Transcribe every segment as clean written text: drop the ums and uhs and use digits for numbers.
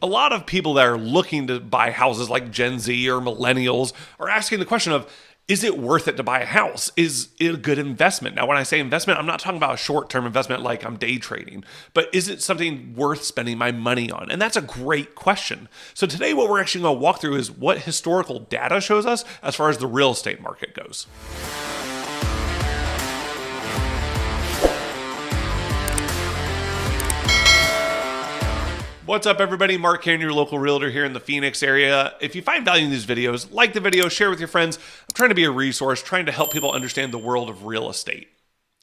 A lot of people that are looking to buy houses like Gen Z or millennials are asking the question of, is it worth it to buy a house? Is it a good investment? Now, when I say investment, I'm not talking about a short-term investment like I'm day trading, but is it something worth spending my money on? And that's a great question. So today, what we're actually going to walk through is what historical data shows us as far as the real estate market goes. What's up, everybody? Mark Cannonre, your local realtor here in the Phoenix area. If you find value in these videos, like the video, share with your friends. I'm trying to be a resource, trying to help people understand the world of real estate.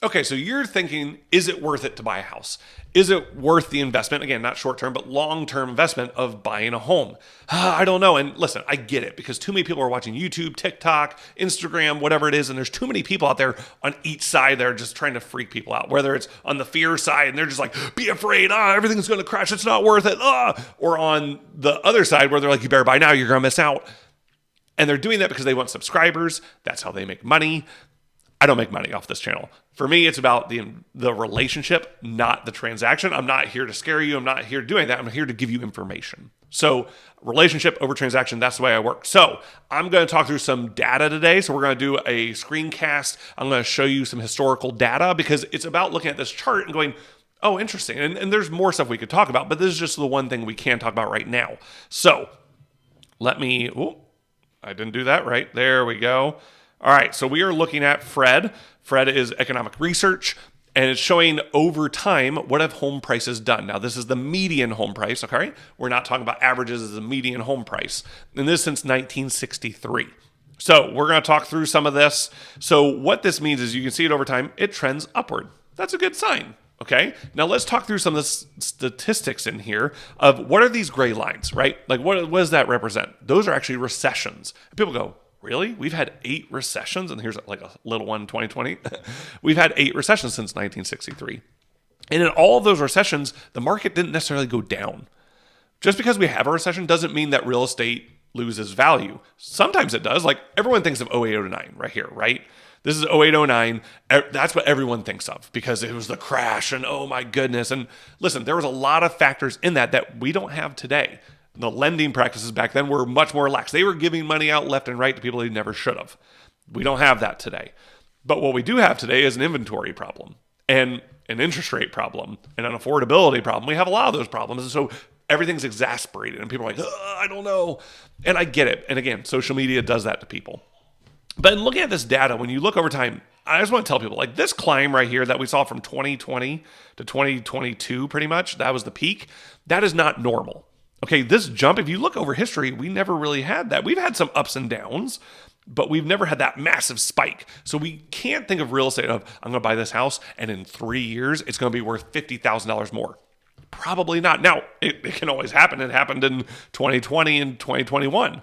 Okay, so you're thinking, is it worth it to buy a house? Is it worth the investment? Again, not short-term, but long-term investment of buying a home. I don't know. And listen, I get it because too many people are watching YouTube, TikTok, Instagram, whatever it is. And there's too many people out there on each side that are just trying to freak people out, whether it's on the fear side and they're just like, be afraid, everything's going to crash, it's not worth it, or on the other side where they're like, you better buy now, you're going to miss out. And they're doing that because they want subscribers. That's how they make money. I don't make money off this channel. For me, it's about the relationship, not the transaction. I'm not here to scare you. I'm not here doing that. I'm here to give you information. So relationship over transaction, that's the way I work. So I'm going to talk through some data today. So we're going to do a screencast. I'm going to show you some historical data because it's about looking at this chart and going, oh, interesting. And there's more stuff we could talk about, but this is just the one thing we can talk about right now. So I didn't do that right. There we go. All right, so we are looking at Fred. Fred is economic research, and it's showing over time what have home prices done. Now, this is the median home price, okay? We're not talking about averages as the median home price. And this is since 1963. So we're going to talk through some of this. So what this means is you can see it over time. It trends upward. That's a good sign. Okay, now let's talk through some of the statistics in here of what are these gray lines, right? Like what does that represent? Those are actually recessions. And people go, really? We've had 8 recessions? And here's like a little one in 2020. We've had 8 recessions since 1963. And in all of those recessions, the market didn't necessarily go down. Just because we have a recession doesn't mean that real estate loses value. Sometimes it does. Like everyone thinks of 0809 right here, right? This is 0809. That's what everyone thinks of because it was the crash and oh my goodness. And listen, there was a lot of factors in that we don't have today. The lending practices back then were much more lax. They were giving money out left and right to people they never should have. We don't have that today. But what we do have today is an inventory problem and an interest rate problem and an affordability problem. We have a lot of those problems. And so everything's exasperated and people are like, I don't know. And I get it. And again, social media does that to people. But in looking at this data, when you look over time, I just want to tell people like this climb right here that we saw from 2020 to 2022, pretty much, that was the peak. That is not normal. Okay, this jump, if you look over history, we never really had that. We've had some ups and downs, but we've never had that massive spike. So we can't think of real estate of, I'm going to buy this house, and in 3 years, it's going to be worth $50,000 more. Probably not. Now, it can always happen. It happened in 2020 and 2021.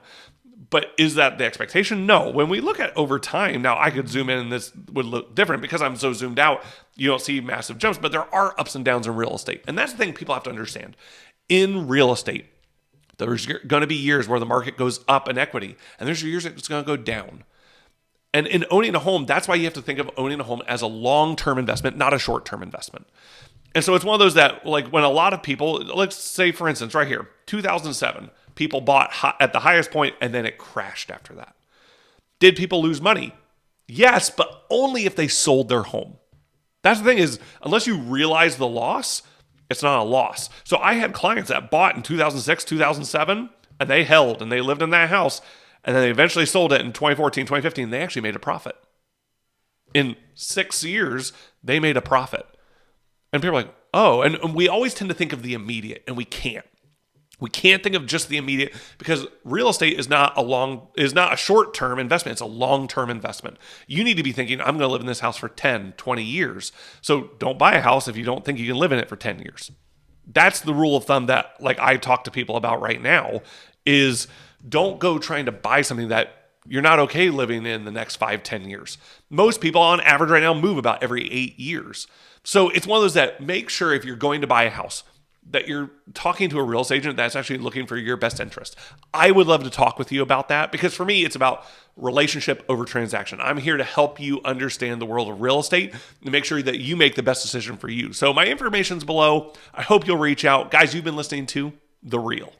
But is that the expectation? No. When we look at over time, now I could zoom in and this would look different because I'm so zoomed out, you don't see massive jumps, but there are ups and downs in real estate. And that's the thing people have to understand. In real estate, there's going to be years where the market goes up in equity, and there's years it's going to go down. And in owning a home, that's why you have to think of owning a home as a long-term investment, not a short-term investment. And so it's one of those that, like when a lot of people, let's say for instance, right here, 2007, people bought at the highest point, and then it crashed after that. Did people lose money? Yes, but only if they sold their home. That's the thing is, unless you realize the loss, it's not a loss. So I had clients that bought in 2006, 2007, and they held and they lived in that house. And then they eventually sold it in 2014, 2015. They actually made a profit. In 6 years, they made a profit. And people are like, oh, and we always tend to think of the immediate, and we can't. We can't think of just the immediate because real estate is not a short-term investment. It's a long-term investment. You need to be thinking, I'm going to live in this house for 10, 20 years. So don't buy a house if you don't think you can live in it for 10 years. That's the rule of thumb that like I talk to people about right now is don't go trying to buy something that you're not okay living in the next 5, 10 years. Most people on average right now move about every 8 years. So it's one of those that make sure if you're going to buy a house, that you're talking to a real estate agent that's actually looking for your best interest. I would love to talk with you about that because for me, it's about relationship over transaction. I'm here to help you understand the world of real estate and make sure that you make the best decision for you. So my information's below. I hope you'll reach out. Guys, you've been listening to The Real.